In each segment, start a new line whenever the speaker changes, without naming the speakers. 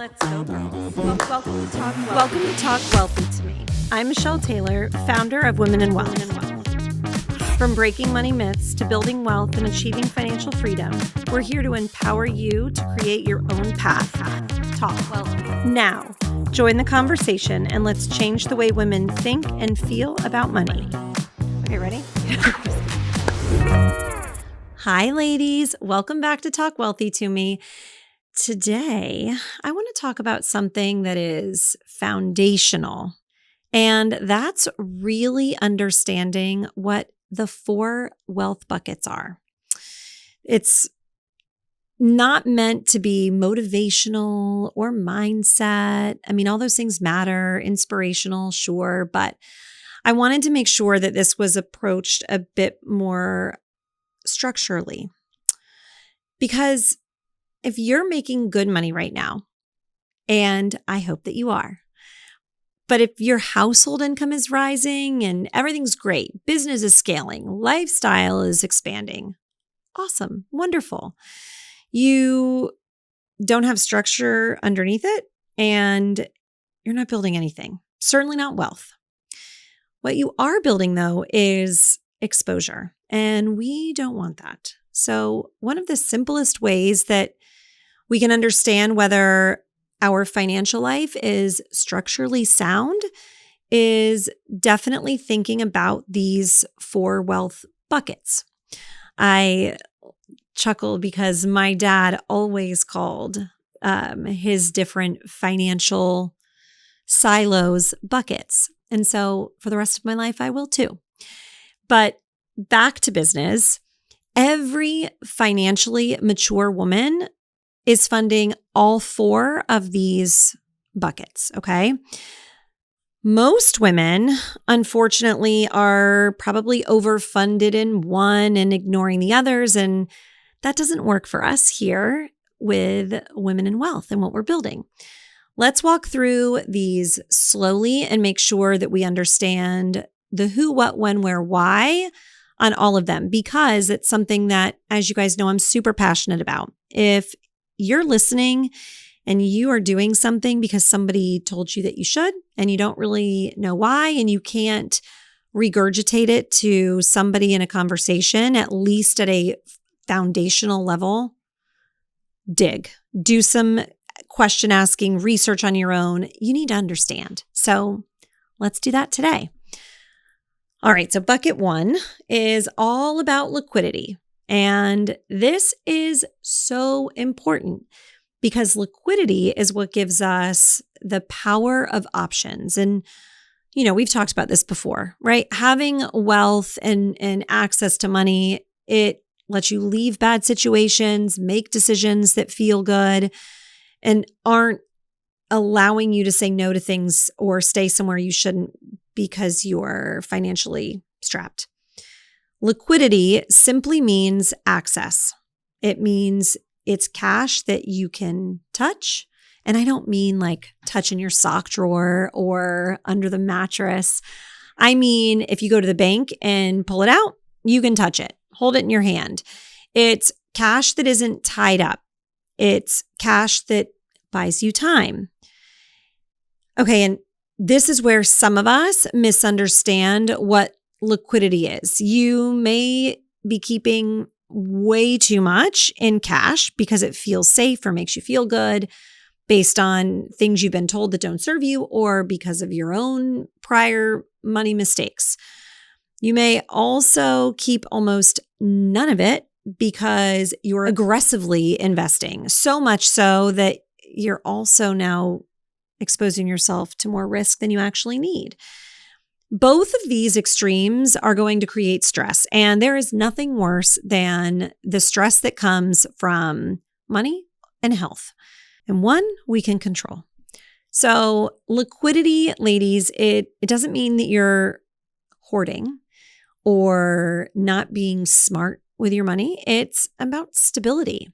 Let's go, girls. Welcome to Talk Wealthy to Me. I'm Michelle Taylor, founder of Women in Wealth. From breaking money myths to building wealth and achieving financial freedom, we're here to empower you to create your own path. Talk Wealthy. Now, join the conversation and let's change the way women think and feel about money. Okay, ready? Hi, ladies. Welcome back to Talk Wealthy to Me. Today, I want to talk about something that is foundational, and that's really understanding what the 4 wealth buckets are. It's not meant to be motivational or mindset. I mean, all those things matter, inspirational, sure, but I wanted to make sure that this was approached a bit more structurally. Because if you're making good money right now, and I hope that you are, but if your household income is rising and everything's great, business is scaling, lifestyle is expanding, awesome, wonderful. You don't have structure underneath it and you're not building anything, certainly not wealth. What you are building though is exposure, and we don't want that. So one of the simplest ways that we can understand whether our financial life is structurally sound is definitely thinking about these 4 wealth buckets. I chuckle because my dad always called his different financial silos buckets. And so for the rest of my life, I will too. But back to business, every financially mature woman is funding all 4 of these buckets, okay? Most women, unfortunately, are probably overfunded in one and ignoring the others, and that doesn't work for us here with Women in Wealth and what we're building. Let's walk through these slowly and make sure that we understand the who, what, when, where, why on all of them, because it's something that, as you guys know, I'm super passionate about. If you're listening and you are doing something because somebody told you that you should, and you don't really know why, and you can't regurgitate it to somebody in a conversation, at least at a foundational level, do some question asking, research on your own. You need to understand. So let's do that today. All right, so bucket 1 is all about liquidity. And this is so important because liquidity is what gives us the power of options. And, you know, we've talked about this before, right? Having wealth and access to money, it lets you leave bad situations, make decisions that feel good, and aren't allowing you to say no to things or stay somewhere you shouldn't because you're financially strapped. Liquidity simply means access. It means it's cash that you can touch. And I don't mean like touch in your sock drawer or under the mattress. I mean, if you go to the bank and pull it out, you can touch it, hold it in your hand. It's cash that isn't tied up. It's cash that buys you time. Okay, and this is where some of us misunderstand what liquidity is. You may be keeping way too much in cash because it feels safe or makes you feel good based on things you've been told that don't serve you or because of your own prior money mistakes. You may also keep almost none of it because you're aggressively investing, so much so that you're also now exposing yourself to more risk than you actually need. Both of these extremes are going to create stress, and there is nothing worse than the stress that comes from money and health. And one we can control. So liquidity, ladies, it doesn't mean that you're hoarding or not being smart with your money. It's about stability.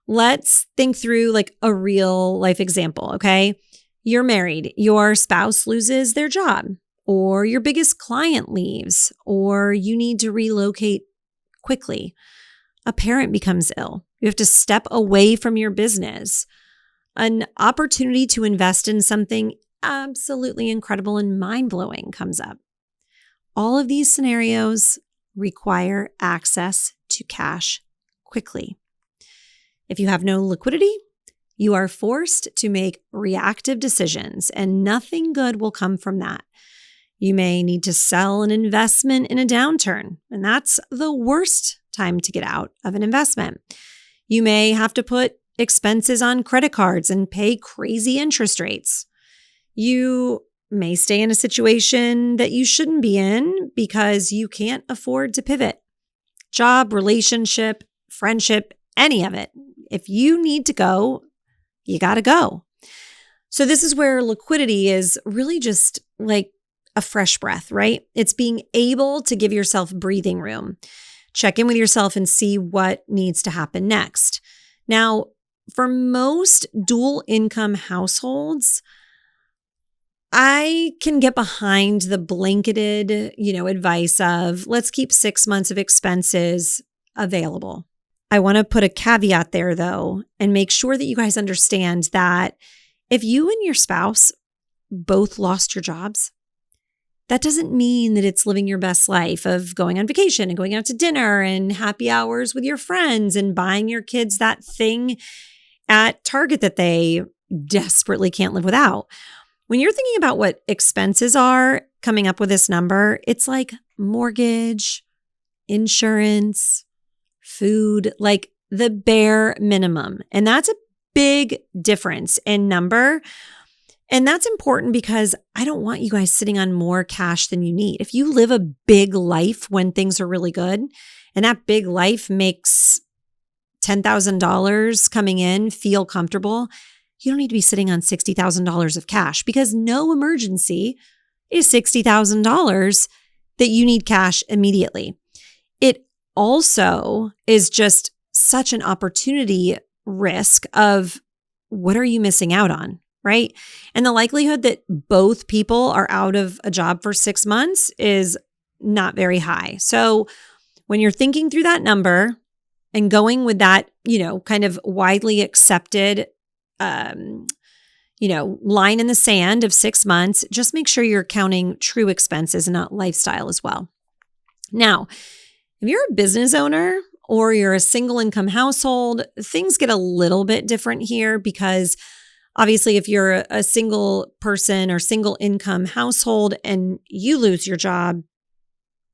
Let's think through like a real life example, okay? You're married, your spouse loses their job, or your biggest client leaves, or you need to relocate quickly. A parent becomes ill. You have to step away from your business. an opportunity to invest in something absolutely incredible and mind-blowing comes up. All of these scenarios require access to cash quickly. If you have no liquidity, you are forced to make reactive decisions, and nothing good will come from that. You may need to sell an investment in a downturn, and that's the worst time to get out of an investment. You may have to put expenses on credit cards and pay crazy interest rates. You may stay in a situation that you shouldn't be in because you can't afford to pivot. Job, relationship, friendship, any of it. If you need to go, you got to go. So this is where liquidity is really just like a fresh breath, right? It's being able to give yourself breathing room. Check in with yourself and see what needs to happen next. Now, for most dual income households, I can get behind the blanketed, advice of let's keep 6 months of expenses available. I want to put a caveat there though, and make sure that you guys understand that if you and your spouse both lost your jobs, that doesn't mean that it's living your best life of going on vacation and going out to dinner and happy hours with your friends and buying your kids that thing at Target that they desperately can't live without. When you're thinking about what expenses are coming up with this number, it's like mortgage, insurance, food, like the bare minimum. And that's a big difference in number. And that's important because I don't want you guys sitting on more cash than you need. If you live a big life when things are really good, and that big life makes $10,000 coming in feel comfortable, you don't need to be sitting on $60,000 of cash because no emergency is $60,000 that you need cash immediately. It also is just such an opportunity risk of what are you missing out on, right? And the likelihood that both people are out of a job for 6 months is not very high. So when you're thinking through that number and going with that, kind of widely accepted line in the sand of 6 months, just make sure you're counting true expenses and not lifestyle as well. Now, if you're a business owner or you're a single income household, things get a little bit different here because obviously if you're a single person or single income household and you lose your job,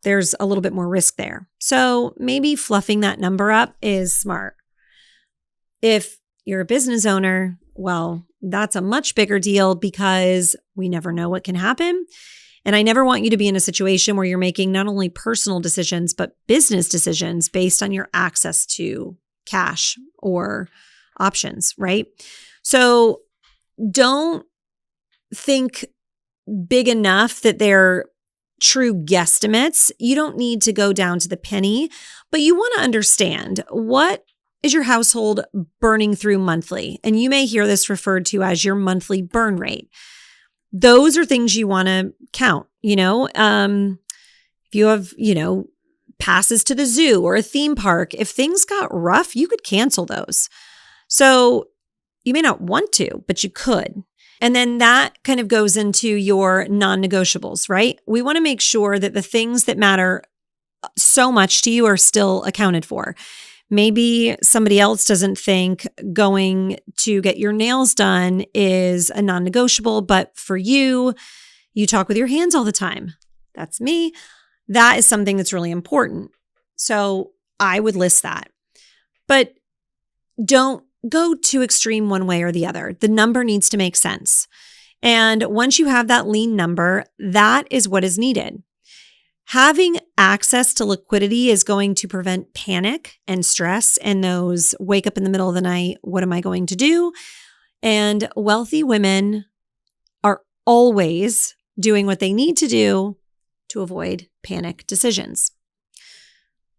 there's a little bit more risk there. So maybe fluffing that number up is smart. If you're a business owner, well, that's a much bigger deal because we never know what can happen. And I never want you to be in a situation where you're making not only personal decisions, but business decisions based on your access to cash or options, right? So don't think big enough that they're true guesstimates. You don't need to go down to the penny, but you want to understand what is your household burning through monthly? And you may hear this referred to as your monthly burn rate. Those are things you want to count, if you have, passes to the zoo or a theme park, if things got rough, you could cancel those. So you may not want to, but you could. And then that kind of goes into your non-negotiables, right? We want to make sure that the things that matter so much to you are still accounted for. Maybe somebody else doesn't think going to get your nails done is a non-negotiable, but for you, you talk with your hands all the time. That's me. That is something that's really important. So I would list that. But don't go too extreme one way or the other. The number needs to make sense. And once you have that lean number, that is what is needed. Having access to liquidity is going to prevent panic and stress and those wake up in the middle of the night, what am I going to do? And wealthy women are always doing what they need to do to avoid panic decisions.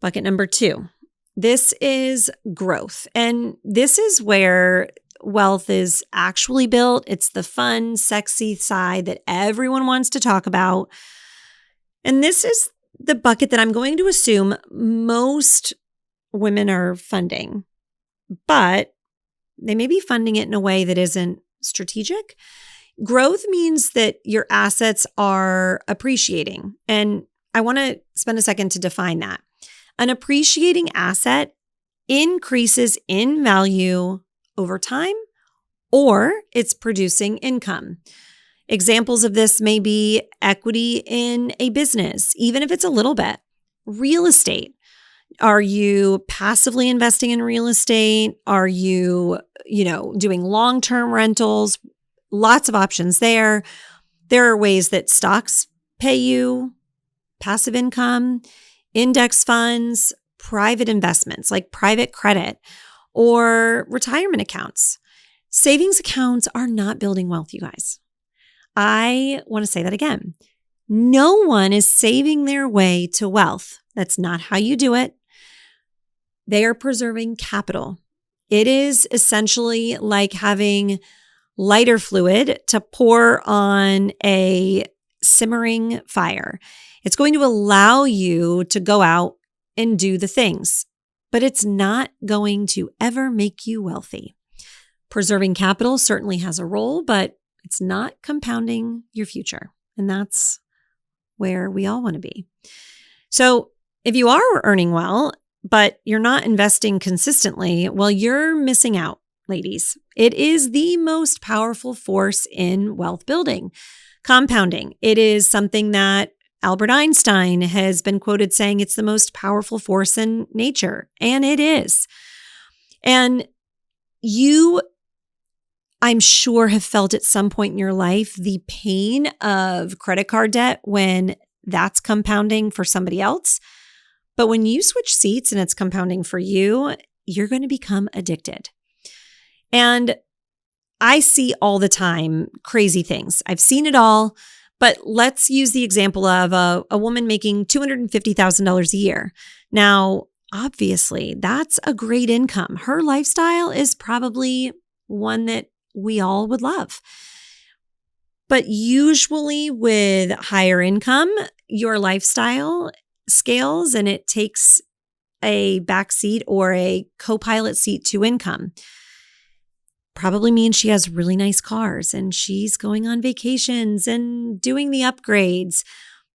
Bucket number 2. This is growth. And this is where wealth is actually built. It's the fun, sexy side that everyone wants to talk about. And this is the bucket that I'm going to assume most women are funding. But they may be funding it in a way that isn't strategic. Growth means that your assets are appreciating. And I want to spend a second to define that. An appreciating asset increases in value over time, or it's producing income. Examples of this may be equity in a business, even if it's a little bit. Real estate. Are you passively investing in real estate? Are you, doing long-term rentals? Lots of options there. There are ways that stocks pay you, passive income, index funds, private investments like private credit, or retirement accounts. Savings accounts are not building wealth, you guys. I want to say that again. No one is saving their way to wealth. That's not how you do it. They are preserving capital. It is essentially like having lighter fluid to pour on a simmering fire. It's going to allow you to go out and do the things, but it's not going to ever make you wealthy. Preserving capital certainly has a role, but it's not compounding your future. And that's where we all want to be. So if you are earning well, but you're not investing consistently, well, you're missing out, ladies. It is the most powerful force in wealth building. Compounding. It is something that Albert Einstein has been quoted saying it's the most powerful force in nature. And it is. And you, I'm sure, have felt at some point in your life the pain of credit card debt when that's compounding for somebody else. But when you switch seats and it's compounding for you, you're going to become addicted. And I see all the time crazy things. I've seen it all, but let's use the example of a woman making $250,000 a year. Now, obviously, that's a great income. Her lifestyle is probably one that we all would love. But usually with higher income, your lifestyle scales and it takes a backseat or a co-pilot seat to income. Probably means she has really nice cars and she's going on vacations and doing the upgrades.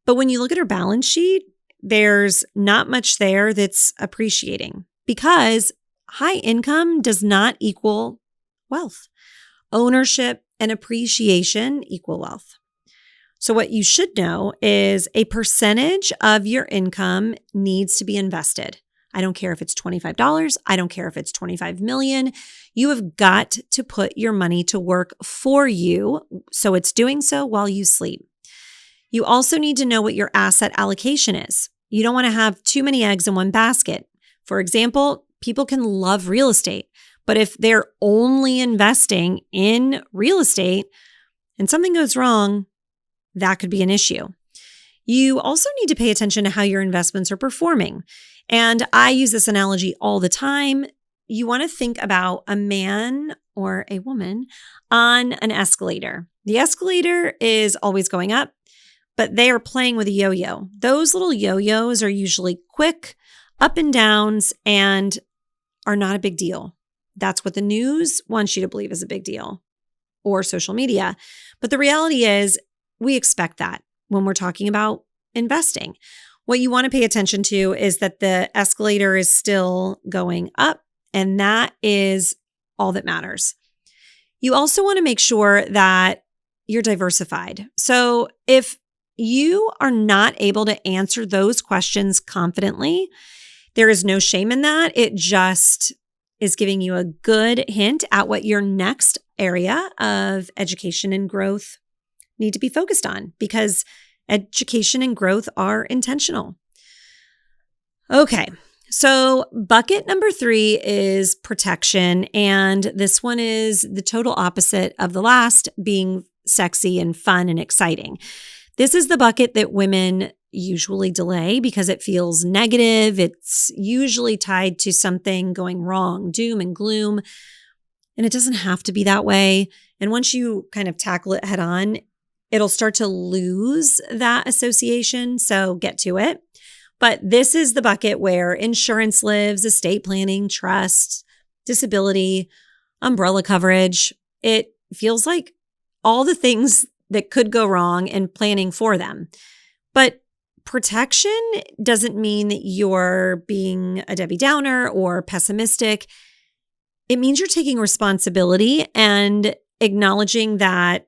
But when you look at her balance sheet, there's not much there that's appreciating because high income does not equal wealth. Ownership and appreciation equal wealth. So what you should know is a percentage of your income needs to be invested. I don't care if it's $25. I don't care if it's $25 million. You have got to put your money to work for you, so it's doing so while you sleep. You also need to know what your asset allocation is. You don't want to have too many eggs in one basket. For example, people can love real estate, but if they're only investing in real estate and something goes wrong, that could be an issue. You also need to pay attention to how your investments are performing. And I use this analogy all the time. You want to think about a man or a woman on an escalator. The escalator is always going up, but they are playing with a yo-yo. Those little yo-yos are usually quick up and downs and are not a big deal. That's what the news wants you to believe is a big deal, or social media. But the reality is we expect that when we're talking about investing. What you want to pay attention to is that the escalator is still going up, and that is all that matters. You also want to make sure that you're diversified. So if you are not able to answer those questions confidently, there is no shame in that. It just is giving you a good hint at what your next area of education and growth need to be focused on, because education and growth are intentional. Okay, so bucket number 3 is protection. And this one is the total opposite of the last, being sexy and fun and exciting. This is the bucket that women usually delay because it feels negative. It's usually tied to something going wrong, doom and gloom. And it doesn't have to be that way. And once you kind of tackle it head on, it'll start to lose that association. So get to it. But this is the bucket where insurance lives, estate planning, trust, disability, umbrella coverage. It feels like all the things that could go wrong and planning for them. But protection doesn't mean that you're being a Debbie Downer or pessimistic. It means you're taking responsibility and acknowledging that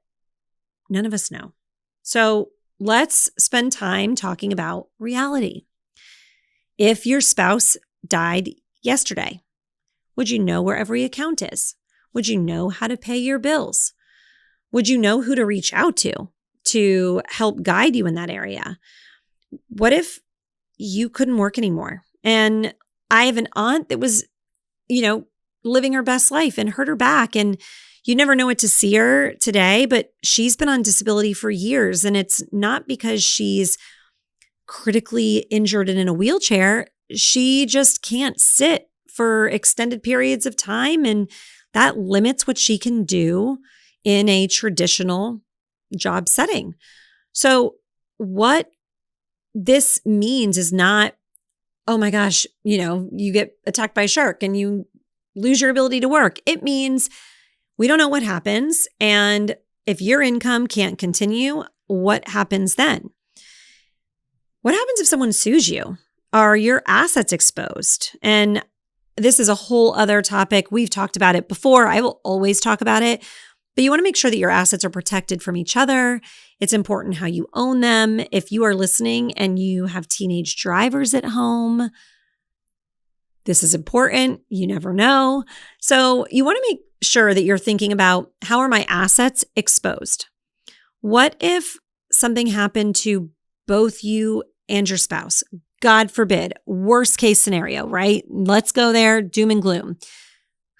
none of us know. So let's spend time talking about reality. If your spouse died yesterday, would you know where every account is? Would you know how to pay your bills? Would you know who to reach out to help guide you in that area? What if you couldn't work anymore? And I have an aunt that was, living her best life and hurt her back. And you never know what to see her today, but she's been on disability for years. And it's not because she's critically injured and in a wheelchair. She just can't sit for extended periods of time. And that limits what she can do in a traditional job setting. So what this means is not, oh my gosh, you get attacked by a shark and you lose your ability to work. It means we don't know what happens. And if your income can't continue, what happens then? What happens if someone sues you? Are your assets exposed? And this is a whole other topic. We've talked about it before. I will always talk about it. But you want to make sure that your assets are protected from each other. It's important how you own them. If you are listening and you have teenage drivers at home, this is important. You never know. So you want to make sure that you're thinking about, how are my assets exposed? What if something happened to both you and your spouse? God forbid, worst case scenario, right? Let's go there, doom and gloom.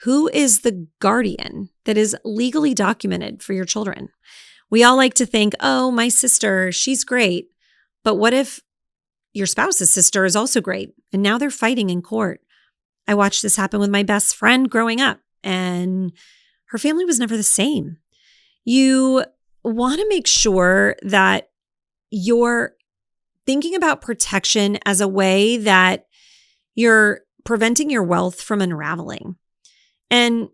Who is the guardian that is legally documented for your children? We all like to think, oh, my sister, she's great. But what if your spouse's sister is also great and now they're fighting in court? I watched this happen with my best friend growing up, and her family was never the same. You want to make sure that you're thinking about protection as a way that you're preventing your wealth from unraveling. And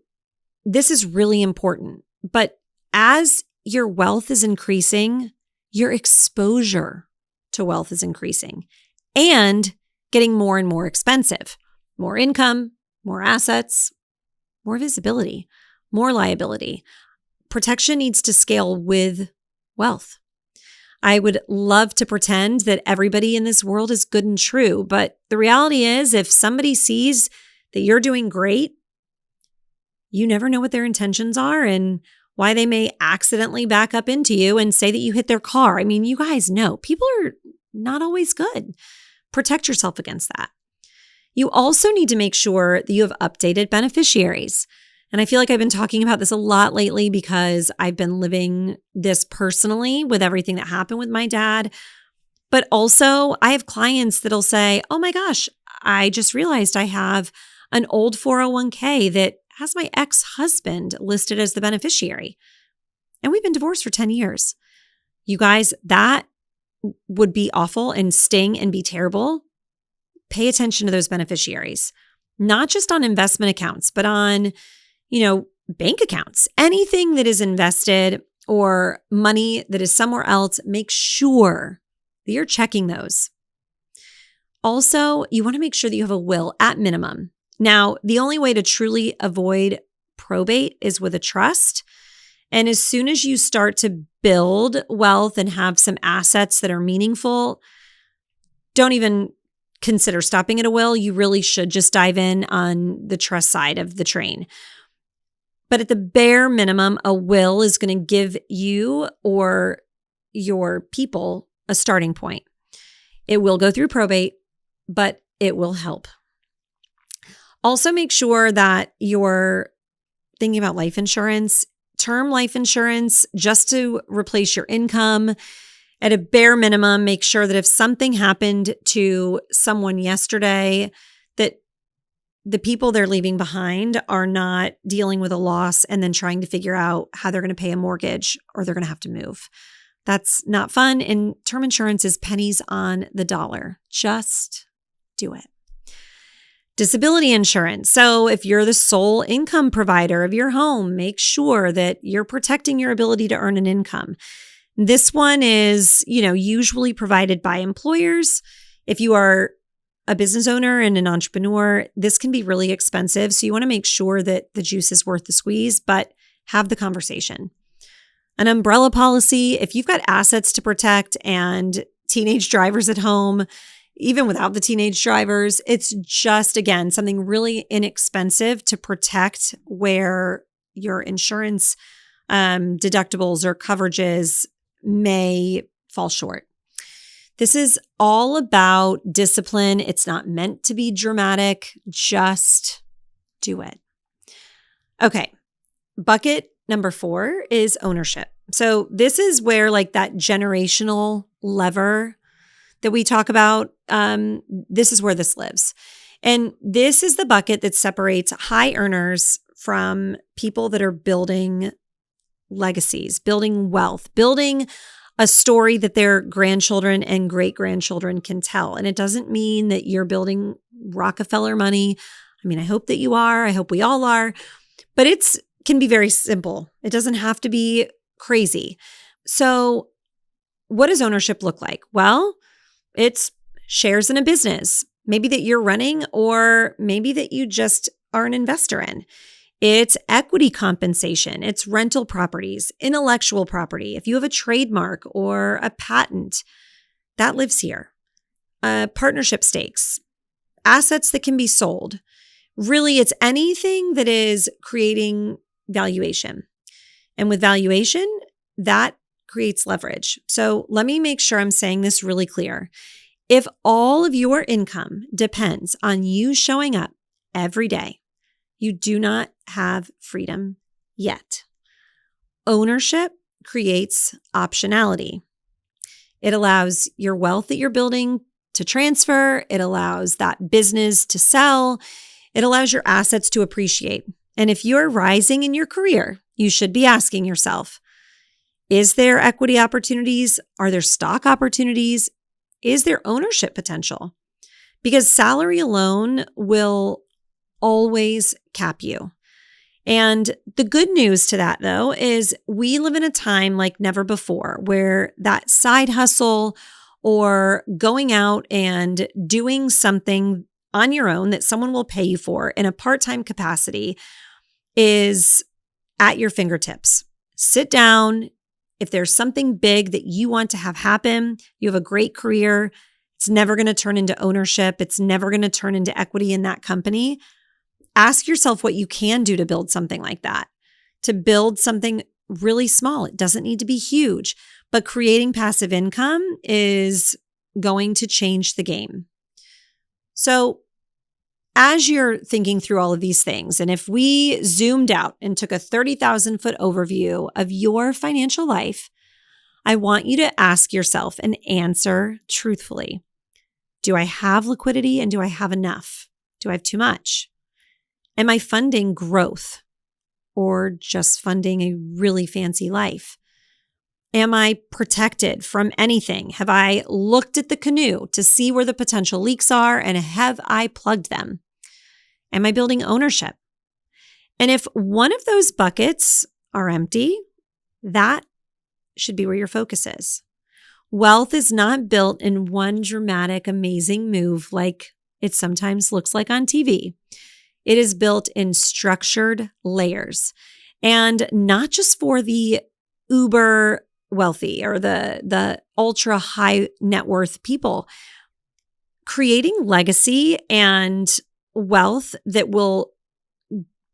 this is really important. But as your wealth is increasing, your exposure to wealth is increasing and getting more and more expensive. More income, more assets, more visibility, more liability. Protection needs to scale with wealth. I would love to pretend that everybody in this world is good and true, but the reality is, if somebody sees that you're doing great, you never know what their intentions are and why they may accidentally back up into you and say that you hit their car. I mean, you guys know people are not always good. Protect yourself against that. You also need to make sure that you have updated beneficiaries. And I feel like I've been talking about this a lot lately because I've been living this personally with everything that happened with my dad. But also, I have clients that'll say, oh my gosh, I just realized I have an old 401k that has my ex-husband listed as the beneficiary. And we've been divorced for 10 years. You guys, that would be awful and sting and be terrible. Pay attention to those beneficiaries, not just on investment accounts, but on, bank accounts. Anything that is invested or money that is somewhere else, make sure that you're checking those. Also, you want to make sure that you have a will at minimum. Now, the only way to truly avoid probate is with a trust. And as soon as you start to build wealth and have some assets that are meaningful, don't even consider stopping at a will. You really should just dive in on the trust side of the train. But at the bare minimum, a will is going to give you or your people a starting point. It will go through probate, but it will help. Also, make sure that you're thinking about life insurance, term life insurance, just to replace your income. At a bare minimum, make sure that if something happened to someone yesterday, that the people they're leaving behind are not dealing with a loss and then trying to figure out how they're going to pay a mortgage or they're going to have to move. That's not fun. And term insurance is pennies on the dollar. Just do it. Disability insurance. So if you're the sole income provider of your home, make sure that you're protecting your ability to earn an income. This one is, usually provided by employers. If you are a business owner and an entrepreneur, this can be really expensive. So you want to make sure that the juice is worth the squeeze, but have the conversation. An umbrella policy, if you've got assets to protect and teenage drivers at home, even without the teenage drivers, it's just, again, something really inexpensive to protect where your insurance deductibles or coverages may fall short. This is all about discipline. It's not meant to be dramatic. Just do it. Okay. Bucket number 4 is ownership. So this is where that generational lever that we talk about, this is where this lives. And this is the bucket that separates high earners from people that are building legacies, building wealth, building a story that their grandchildren and great-grandchildren can tell. And it doesn't mean that you're building Rockefeller money. I mean, I hope that you are. I hope we all are. But it can be very simple. It doesn't have to be crazy. So what does ownership look like? Well, it's shares in a business, maybe that you're running, or maybe that you just are an investor in. It's equity compensation. It's rental properties, intellectual property. If you have a trademark or a patent, that lives here. Partnership stakes, assets that can be sold. Really, it's anything that is creating valuation. And with valuation, that creates leverage. So let me make sure I'm saying this really clear. If all of your income depends on you showing up every day, you do not have freedom yet. Ownership creates optionality. It allows your wealth that you're building to transfer. It allows that business to sell. It allows your assets to appreciate. And if you're rising in your career, you should be asking yourself, is there equity opportunities? Are there stock opportunities? Is there ownership potential? Because salary alone will always cap you. And the good news to that, though, is we live in a time like never before where that side hustle or going out and doing something on your own that someone will pay you for in a part-time capacity is at your fingertips. Sit down. If there's something big that you want to have happen, you have a great career, it's never going to turn into ownership. It's never going to turn into equity in that company. Ask yourself what you can do to build something like that, to build something really small. It doesn't need to be huge, but creating passive income is going to change the game. So as you're thinking through all of these things, and if we zoomed out and took a 30,000-foot overview of your financial life, I want you to ask yourself and answer truthfully. Do I have liquidity and do I have enough? Do I have too much? Am I funding growth or just funding a really fancy life? Am I protected from anything? Have I looked at the canoe to see where the potential leaks are and have I plugged them? Am I building ownership? And if one of those buckets are empty, that should be where your focus is. Wealth is not built in one dramatic, amazing move like it sometimes looks like on TV. It is built in structured layers, and not just for the uber wealthy or the ultra high net worth people. Creating legacy and wealth that will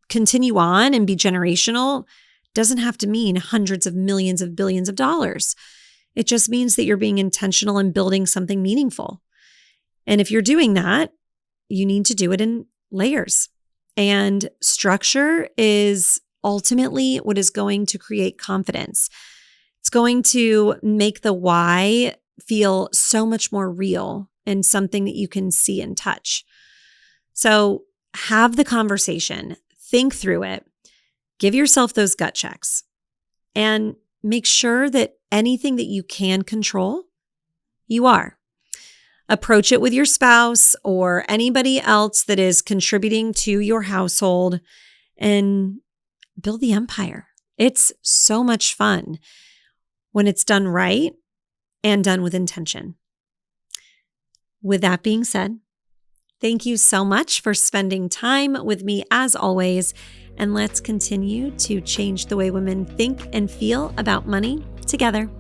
continue on and be generational doesn't have to mean hundreds of millions of billions of dollars. It just means that you're being intentional and building something meaningful. And if you're doing that, you need to do it in layers. And structure is ultimately what is going to create confidence. It's going to make the why feel so much more real and something that you can see and touch. So have the conversation, think through it, give yourself those gut checks, and make sure that anything that you can control, you are. Approach it with your spouse or anybody else that is contributing to your household and build the empire. It's so much fun when it's done right and done with intention. With that being said, thank you so much for spending time with me as always, and let's continue to change the way women think and feel about money together.